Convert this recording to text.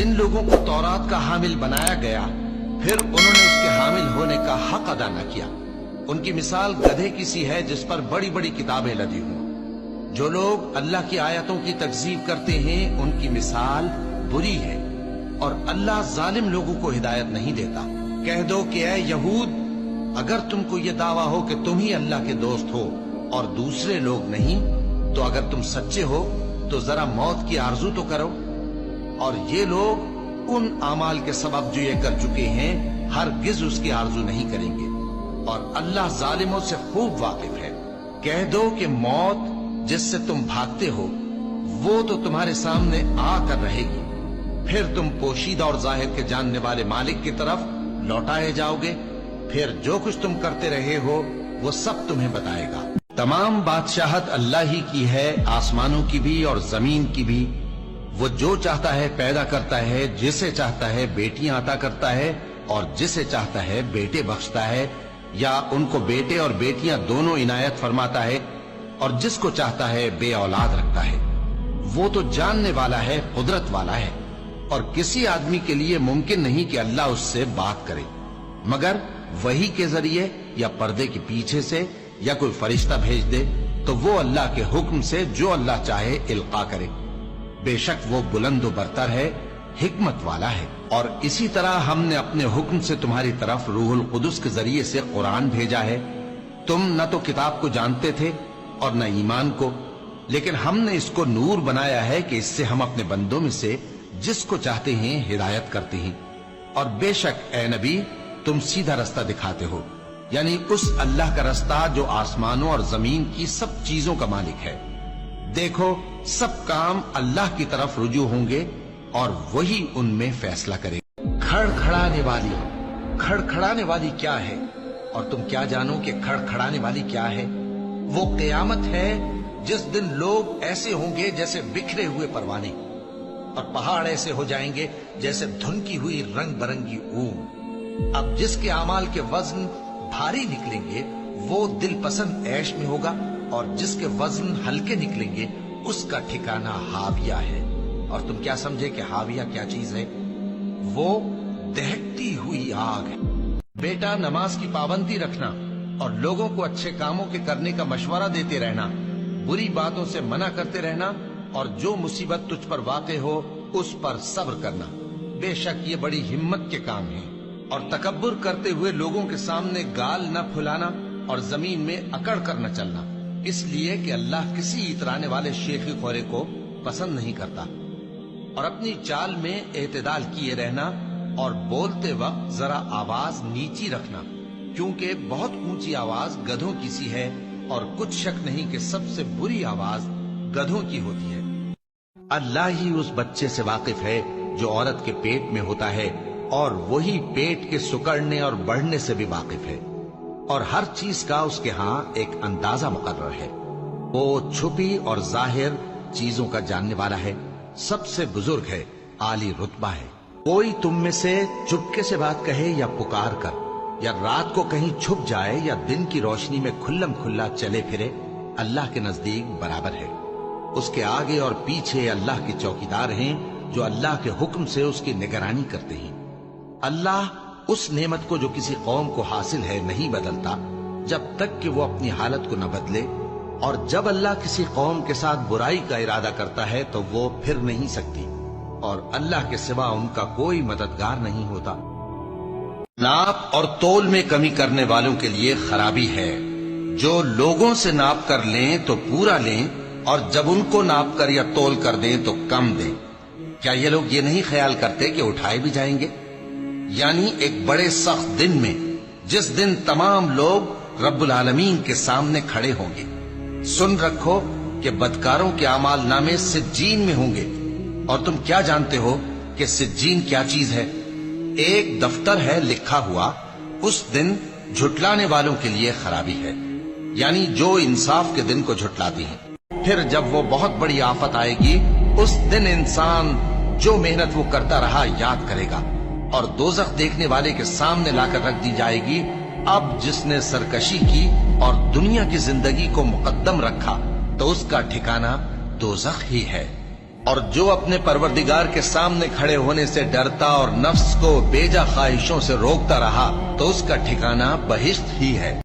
जिन लोगों को तौरात का हामिल बनाया गया फिर उन्होंने उसके हामिल होने का हक अदा न किया, उनकी मिसाल गधे की सी है जिस पर बड़ी बड़ी किताबें लदी हों। जो लोग अल्लाह की आयतों की तकज़ीब करते हैं उनकी मिसाल बुरी है, और अल्लाह जालिम लोगों को हिदायत नहीं देता। कह दो कि ऐ यहूद, अगर तुमको ये दावा हो कि तुम ही अल्लाह के दोस्त हो और दूसरे लोग नहीं, तो अगर तुम सच्चे हो तो जरा मौत की आरजू तो करो। और ये लोग उन आमाल के सबब जो ये कर चुके हैं हरगिज उसकी आरजू नहीं करेंगे, और अल्लाह जालिमों से खूब वाकिफ है। कह दो कि मौत जिससे तुम भागते हो वो तो तुम्हारे सामने आकर रहेगी, फिर तुम पोशीदा और जाहिर के जानने वाले मालिक की तरफ लौटाए जाओगे, फिर जो कुछ तुम करते रहे हो वो सब तुम्हें बताएगा। तमाम बादशाहत अल्लाह ही की है, आसमानों की भी और जमीन की भी। वो जो चाहता है पैदा करता है, जिसे चाहता है बेटियां अता करता है और जिसे चाहता है बेटे बख्शता है, या उनको बेटे और बेटियां दोनों इनायत फरमाता है, और जिसको चाहता है बे औलाद रखता है। वो तो जानने वाला है, कुदरत वाला है, और किसी आदमी के लिए मुमकिन नहीं कि अल्लाह उससे बात करे मगर वही के जरिए या पर्दे के पीछे से, या कोई फरिश्ता भेज दे तो वो अल्लाह के हुक्म से जो अल्लाह चाहे इल्का करे। बेशक वो बुलंद बरतर है, हिकमत वाला है। और इसी तरह हमने अपने हुक्म से तुम्हारी तरफ रूहुल कुदस के जरिए से कुरान भेजा है। तुम न तो किताब को जानते थे और न ईमान को, लेकिन हमने इसको नूर बनाया है कि इससे हम अपने बंदों में से जिसको चाहते हैं हिदायत करते हैं। और बेशक ए नबी, तुम सीधा रास्ता दिखाते हो, यानी उस अल्लाह का रास्ता जो आसमानों और जमीन की सब चीजों का मालिक है। देखो, सब काम अल्लाह की तरफ रुजू होंगे और वही उनमें फैसला करेगा। खड़खड़ाने वाली क्या है, और तुम क्या जानो कि खड़खड़ाने वाली क्या है? वो क़यामत है जिस दिन लोग ऐसे होंगे जैसे बिखरे हुए परवाने, और पहाड़ ऐसे हो जाएंगे जैसे धुनकी हुई रंग बरंगी ऊन। अब जिसके आमाल के वजन भारी निकलेंगे वो दिल पसंद ऐश में होगा, और जिसके वजन हल्के निकलेंगे उसका ठिकाना हाविया है। और तुम क्या समझे कि हाविया क्या चीज है? वो दहकती हुई आग है। बेटा, नमाज की पाबंदी रखना और लोगों को अच्छे कामों के करने का मशवरा देते रहना, बुरी बातों से मना करते रहना, और जो मुसीबत तुझ पर वाक़े हो उस पर सब्र करना। बेशक ये बड़ी हिम्मत के काम हैं। और तकब्बुर करते हुए लोगों के सामने गाल न फुलाना और जमीन में अकड़ कर न चलना, इसलिए कि अल्लाह किसी इतराने वाले शेखी खोरे को पसंद नहीं करता। और अपनी चाल में एतदाल किए रहना, और बोलते वक्त जरा आवाज नीची रखना, क्योंकि बहुत ऊंची आवाज गधों की सी है, और कुछ शक नहीं कि सबसे बुरी आवाज गधों की होती है। अल्लाह ही उस बच्चे से वाकिफ है जो औरत के पेट में होता है, और वही पेट के सुकड़ने और बढ़ने से भी वाकिफ है, और हर चीज का उसके यहाँ एक अंदाजा मुकर्रर है। वो छुपी और जाहिर चीजों का जानने वाला है, सबसे बुजुर्ग है, आली रुतबा है। कोई तुम में से चुपके से बात कहे या पुकार कर, या रात को कहीं छुप जाए या दिन की रोशनी में खुल्लम खुल्ला चले फिरे, अल्लाह के नजदीक बराबर है। उसके आगे और पीछे अल्लाह के चौकीदार हैं जो अल्लाह के हुक्म से उसकी निगरानी करते हैं। अल्लाह उस नेमत को जो किसी कौम को हासिल है नहीं बदलता जब तक कि वो अपनी हालत को न बदले, और जब अल्लाह किसी कौम के साथ बुराई का इरादा करता है तो वो फिर नहीं सकती, और अल्लाह के सिवा उनका कोई मददगार नहीं होता। नाप और तोल में कमी करने वालों के लिए खराबी है। जो लोगों से नाप कर लें तो पूरा लें, और जब उनको नाप कर या तोल कर दें तो कम दें। क्या ये लोग ये नहीं ख्याल करते कि उठाए भी जाएंगे? यानी एक बड़े सख्त दिन में, जिस दिन तमाम लोग रब्बुल आलमीन के सामने खड़े होंगे। सुन रखो कि बदकारों के आमाल नामे सिज्जीन में होंगे, और तुम क्या जानते हो कि सिज्जीन क्या चीज है? एक दफ्तर है लिखा हुआ, उस दिन झुटलाने वालों के लिए खराबी है, यानी जो इंसाफ के दिन को झुटलाती हैं। फिर जब वो बहुत बड़ी आफत आएगी, उस दिन इंसान जो मेहनत वो करता रहा याद करेगा, और दोजख देखने वाले के सामने लाकर रख दी जाएगी। अब जिसने सरकशी की और दुनिया की जिंदगी को मुकद्दम रखा तो उसका ठिकाना दोजख ही है। اور جو اپنے پروردگار کے سامنے کھڑے ہونے سے ڈرتا اور نفس کو بیجا خواہشوں سے روکتا رہا تو اس کا ٹھکانہ بہشت ہی ہے۔